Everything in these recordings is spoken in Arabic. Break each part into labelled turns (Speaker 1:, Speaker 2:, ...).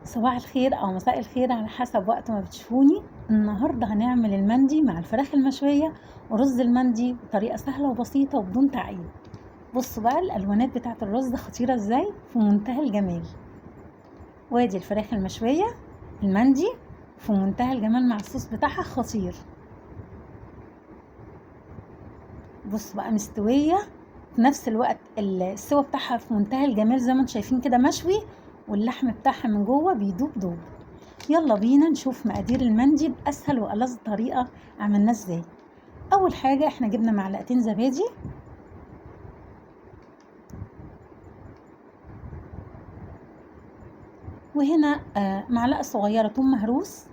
Speaker 1: صباح الخير أو مساء الخير على حسب وقت ما بتشوفوني. النهاردة هنعمل المندي مع الفراخ المشوية ورز المندي بطريقة سهلة وبسيطة وبدون تعقيد. بصوا بقى الألوانات بتاعت الرز خطيرة ازاي، في منتهى الجمال. وادي الفراخ المشوية المندي في منتهى الجمال مع الصوص بتاعها خطير. بصوا بقى مستوية في نفس الوقت، السوا بتاعها في منتهى الجمال زي ما انتم شايفين كده مشوي، واللحم بتاعها من جوه بيدوب دوب. يلا بينا نشوف مقادير المندي بأسهل وألذ طريقة عملناه ازاي. أول حاجة احنا جبنا معلقتين زبادي، وهنا معلقة صغيرة ثوم مهروس،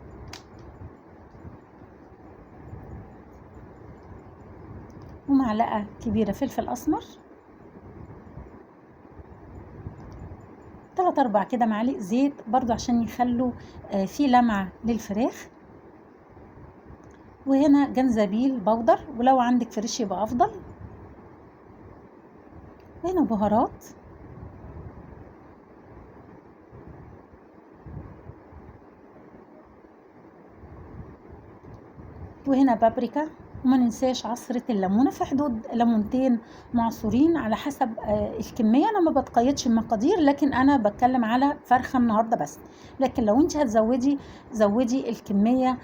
Speaker 1: ومعلقة كبيرة فلفل أسمر، 3-4 كده معالق زيت برضو عشان يخلوا فيه لمعة للفراخ، وهنا جنزبيل بودر ولو عندك فريش يبقى أفضل، وهنا بهارات، وهنا بابريكا، وما ننساش عصرة الليمونة في حدود ليمونتين معصورين على حسب الكمية. أنا ما بتقيدش المقادير، لكن أنا بتكلم على فرخة النهاردة بس، لكن لو انت هتزودي زودي الكمية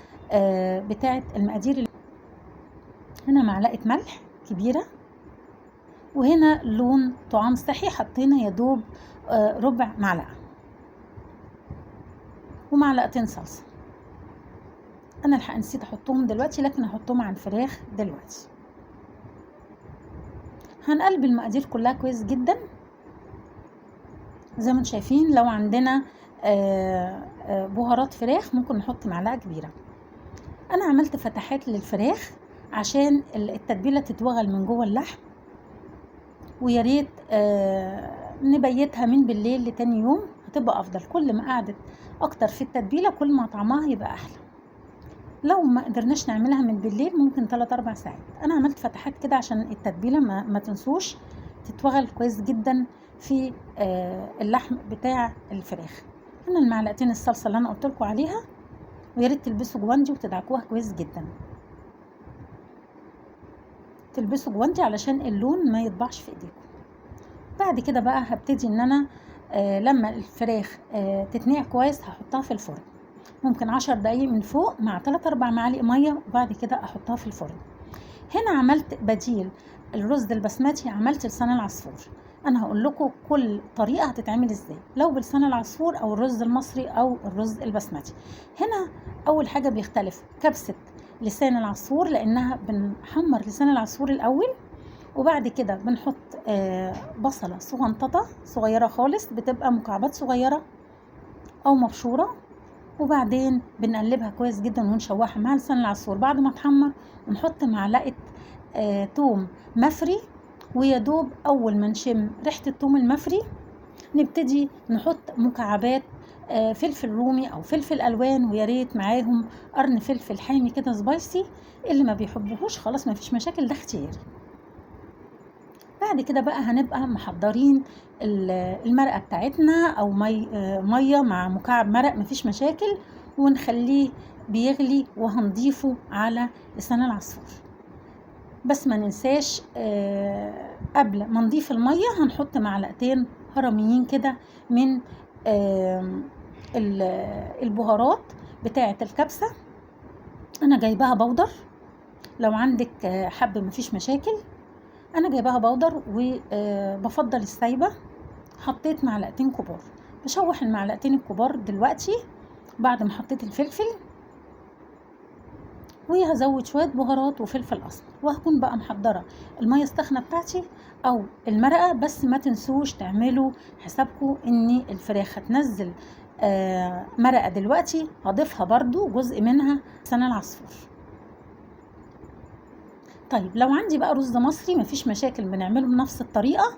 Speaker 1: بتاعة المقادير. هنا معلقة ملح كبيرة، وهنا لون طعام صحي حطينا يدوب ربع معلقة، ومعلقتين صلصة. انا الحقيقة نسيت احطهم دلوقتي، لكن هحطهم على الفراخ دلوقتي. هنقلب المقادير كلها كويس جدا زي ما انتم شايفين. لو عندنا بهارات فراخ ممكن نحط معلقة كبيرة. انا عملت فتحات للفراخ عشان التتبيلة تتوغل من جوه اللحم، ويا ريت نبيتها من بالليل لتاني يوم هتبقى افضل. كل ما قعدت اكتر في التتبيلة كل ما طعمها يبقى احلى. لو ما قدرناش نعملها من بالليل ممكن 3-4 ساعات. انا عملت فتحات كده عشان التتبيله ما تنسوش تتوغل كويس جدا في اللحم بتاع الفراخ. هنا المعلقتين الصلصه اللي انا قلت لكم عليها، ويا ريت تلبسوا جوانتي وتدعكوها كويس جدا. تلبسوا جوانتي علشان اللون ما يطبعش في ايديكم. بعد كده بقى هبتدي ان انا لما الفراخ تتنقع كويس هحطها في الفرن، ممكن 10 دقايق من فوق مع 3-4 معالق ميه، وبعد كده احطها في الفرن. هنا عملت بديل الرز البسمتي، عملت لسان العصفور. انا هقول لكم كل طريقه هتتعمل ازاي، لو بلسان العصفور او الرز المصري او الرز البسمتي. هنا اول حاجه بيختلف كبسه لسان العصفور، لانها بنحمر لسان العصفور الاول، وبعد كده بنحط بصله صغنططه صغيره خالص، بتبقى مكعبات صغيره او مبشوره، وبعدين بنقلبها كويس جدا ونشوحها مع لسان العصفور. بعد ما تحمر ونحط معلقه توم مفري، ويدوب اول ما نشم ريحه التوم المفري نبتدي نحط مكعبات فلفل رومي او فلفل الوان، ويا ريت معاهم قرن فلفل حامي كده سبايسي. اللي ما بيحبهوش خلاص ما فيش مشاكل، ده اختياري. بعد كده بقى هنبقى محضرين المرقه بتاعتنا او ميه مع مكعب مرق، مفيش مشاكل، ونخليه بيغلي وهنضيفه على لسان العصفور. بس ما ننساش قبل ما نضيف الميه هنحط معلقتين هرميين كده من البهارات بتاعه الكبسه. انا جايباها بودر، لو عندك حب مفيش مشاكل. انا جايباها بودر وبفضل السايبه. حطيت معلقتين كبار، بشوح المعلقتين الكبار دلوقتي بعد ما حطيت الفلفل، وهزود شويه بهارات وفلفل اسمر، وهكون بقى محضره الميه السخنه بتاعتي او المرقه. بس ما تنسوش تعملوا حسابكم ان الفراخ هتنزل مرقه دلوقتي، هضيفها برضو جزء منها لسان العصفور. طيب لو عندي بقى رز مصري مفيش مشاكل، بنعمله بنفس الطريقه،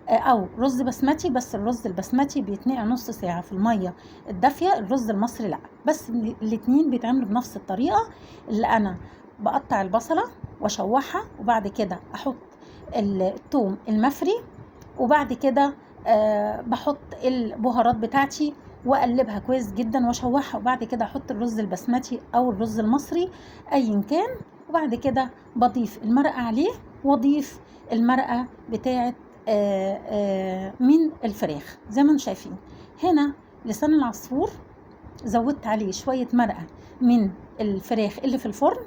Speaker 1: او رز بسمتي، بس الرز البسمتي بيتنقع نص ساعه في الميه الدافيه، الرز المصري لا. بس الاتنين بيتعملوا بنفس الطريقه، اللي انا بقطع البصله واشوحها، وبعد كده احط الثوم المفري، وبعد كده بحط البهارات بتاعتي واقلبها كويس جدا واشوحها، وبعد كده احط الرز البسمتي او الرز المصري ايا كان، وبعد كده بضيف المرقه عليه، واضيف المرقه بتاعه من الفراخ زي ما انتم شايفين. هنا لسان العصفور زودت عليه شويه مرقه من الفراخ اللي في الفرن،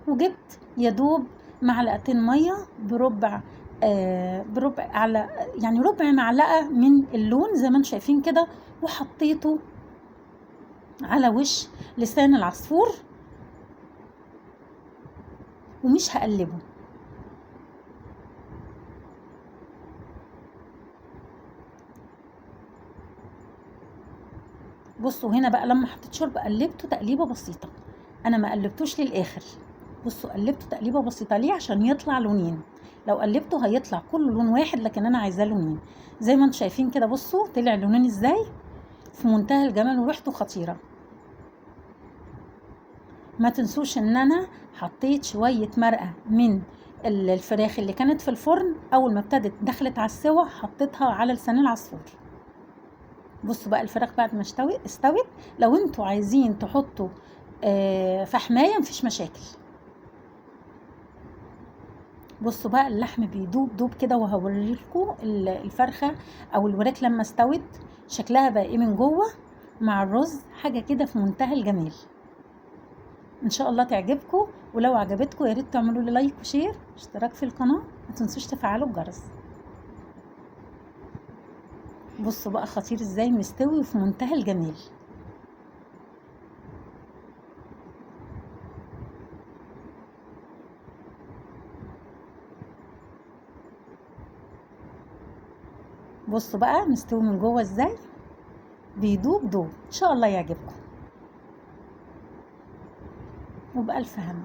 Speaker 1: وجبت يدوب معلقتين ميه بربع على يعني ربع معلقه من اللون زي ما انتم شايفين كده، وحطيته على وش لسان العصفور ومش هقلبه. بصوا هنا بقى لما حطيت شوربه قلبته تقليبه بسيطه، انا ما قلبتوش للاخر. بصوا قلبته تقليبه بسيطه ليه؟ عشان يطلع لونين. لو قلبته هيطلع كله لون واحد، لكن انا عايزاه لونين زي ما انتم شايفين كده. بصوا طلع لونين ازاي، في منتهى الجمال وريحته خطيره. ما تنسوش ان انا حطيت شويه مرقه من الفراخ اللي كانت في الفرن، اول ما ابتدت دخلت على السوا حطيتها على لسان العصفور. بصوا بقى الفراخ بعد ما استوت. لو انتوا عايزين تحطوا فحمايه مفيش مشاكل. بصوا بقى اللحم بيدوب دوب كده، وهوريلكم الفرخه او الوراك لما استوت شكلها بقى ايه من جوه مع الرز، حاجه كده في منتهى الجمال. ان شاء الله تعجبكم، ولو عجبتكم يا ريت تعملوا لي لايك وشير اشتراك في القناه، ما تنسوش تفعلوا الجرس. بصوا بقى خطير ازاي، مستوي وفي منتهى الجمال. بصوا بقى مستوي من جوه ازاي، بيدوب دوب. ان شاء الله يعجبكم وبألف هنا.